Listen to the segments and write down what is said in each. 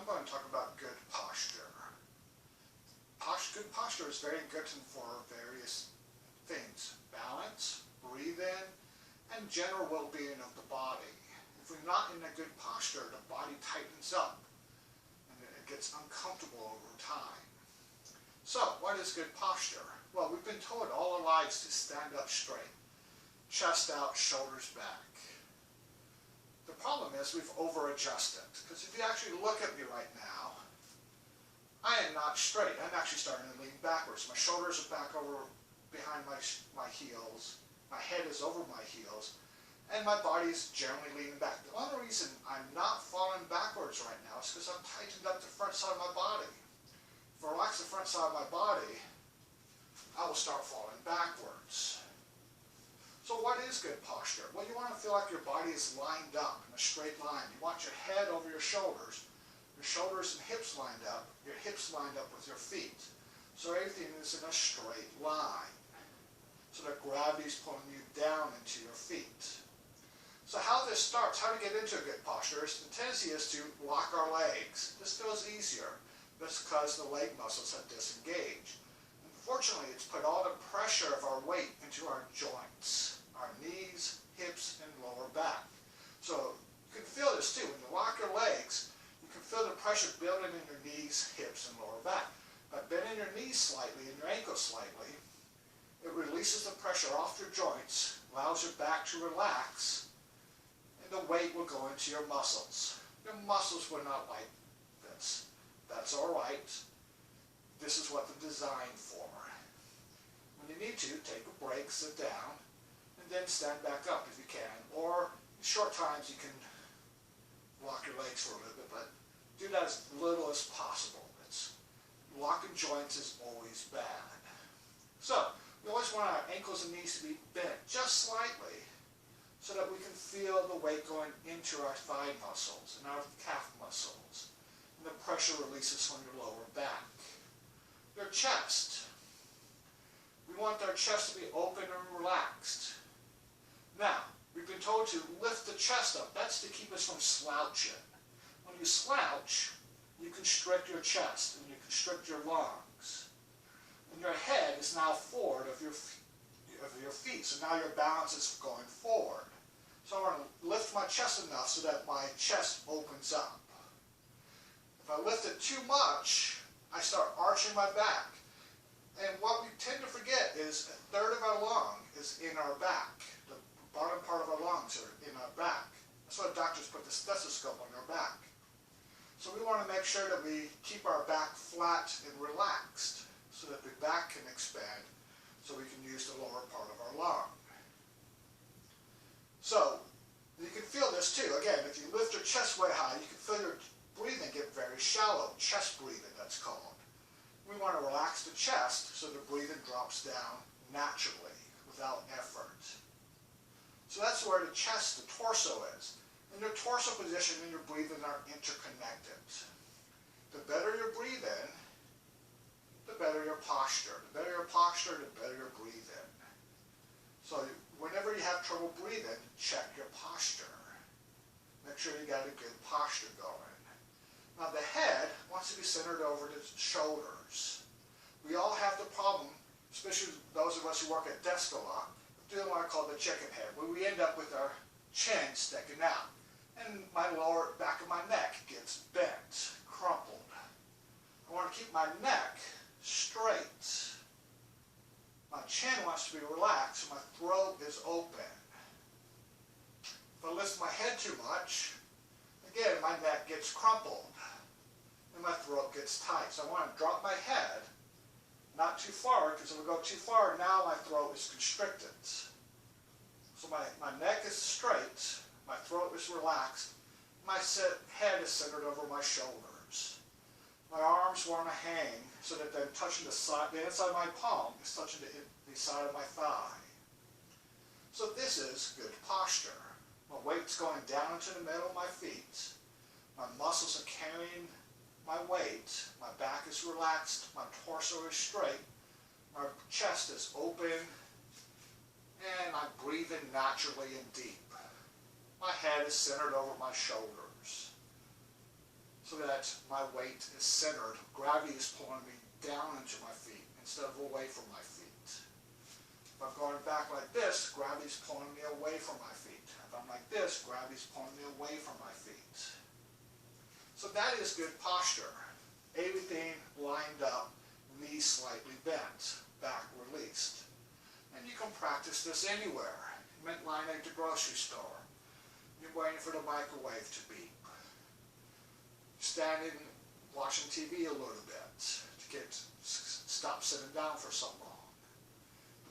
I'm going to talk about good posture. Good posture is very good for various things. Balance, breathing, and general well-being of the body. If we're not in a good posture, the body tightens up and it gets uncomfortable over time. So, what is good posture? Well, we've been told all our lives to stand up straight, chest out, shoulders back. The problem is we've over-adjusted, because if you actually look at me right now, I am not straight. I'm actually starting to lean backwards. My shoulders are back over behind my heels, my head is over my heels, and my body is generally leaning back. The only reason I'm not falling backwards right now is because I've tightened up the front side of my body. If I relax the front side of my body, I will start falling backwards. So what is good posture? Well, you want to feel like your body is lined up in a straight line. You want your head over your shoulders and hips lined up, your hips lined up with your feet. So everything is in a straight line. So that gravity is pulling you down into your feet. So how this starts, how to get into a good posture, is the tendency is to lock our legs. This feels easier. That's because the leg muscles have disengaged. Unfortunately, it's put all the pressure of our weight into our joints, our knees, hips, and lower back. So you can feel this too. When you lock your legs, you can feel the pressure building in your knees, hips, and lower back. By bending your knees slightly and your ankles slightly, it releases the pressure off your joints, allows your back to relax, and the weight will go into your muscles. Your muscles will not like this. That's all right. This is what they're designed for. When you need to, take a break, sit down, and then stand back up if you can. Or in short times you can lock your legs for a little bit, but do that as little as possible. Locking joints is always bad. So, we always want our ankles and knees to be bent just slightly so that we can feel the weight going into our thigh muscles and our calf muscles. And the pressure releases from your lower back. Your chest. We want our chest to be open and relaxed. Now, we've been told to lift the chest up. That's to keep us from slouching. When you slouch, you constrict your chest and you constrict your lungs. And your head is now forward of your feet. So now your balance is going forward. So I want to lift my chest enough so that my chest opens up. If I lift it too much, I start arching my back. And what we tend to forget is a third of our lung is in our back. The bottom part of our lungs are in our back. That's why doctors put the stethoscope on your back. So we want to make sure that we keep our back flat and relaxed so that the back can expand so we can use the lower part of our lung. So you can feel this too. Again, if you lift your chest way high, you can feel your breathing get very shallow. Chest breathing, that's called. We want to relax the chest so the breathing drops down naturally without effort. So that's where the chest, the torso is. And your torso position and your breathing are interconnected. The better your breathing, the better your posture. The better your posture, the better your breathing. So whenever you have trouble breathing, check your posture. Make sure you got a good posture going. Now the head wants to be centered over the shoulders. We all have the problem, especially those of us who work at desk a lot, of doing what I call the chicken head, where we end up with our chin sticking out. And my lower back of my neck gets bent, crumpled. I want to keep my neck straight. My chin wants to be relaxed, so my throat is open. If I lift my head too much, again, my neck gets crumpled and my throat gets tight. So I want to drop my head, not too far, because if I go too far, now my throat is constricted. So my neck is straight, my throat is relaxed, my head is centered over my shoulders. My arms want to hang so that they're touching the inside of my palm is touching the side of my thigh. So this is good posture. My weight's going down into the middle of my feet. My muscles are carrying my weight. My back is relaxed. My torso is straight. My chest is open. And I'm breathing naturally and deep. My head is centered over my shoulders so that that my weight is centered. Gravity is pulling me down into my feet instead of away from my feet. If I'm going back like this, gravity is pulling me away from my feet. If I'm like this, gravity is pulling me away from my feet. So that is good posture. Everything lined up, knees slightly bent, back released. And you can practice this anywhere. You might line at the grocery store. You're waiting for the microwave to beep. Standing, watching TV a little bit to stop sitting down for so long.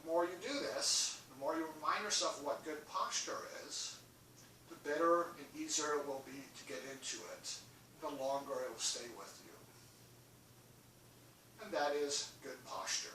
The more you do this, the more you remind yourself what good posture is, the better and easier it will be to get into it, the longer it will stay with you. And that is good posture.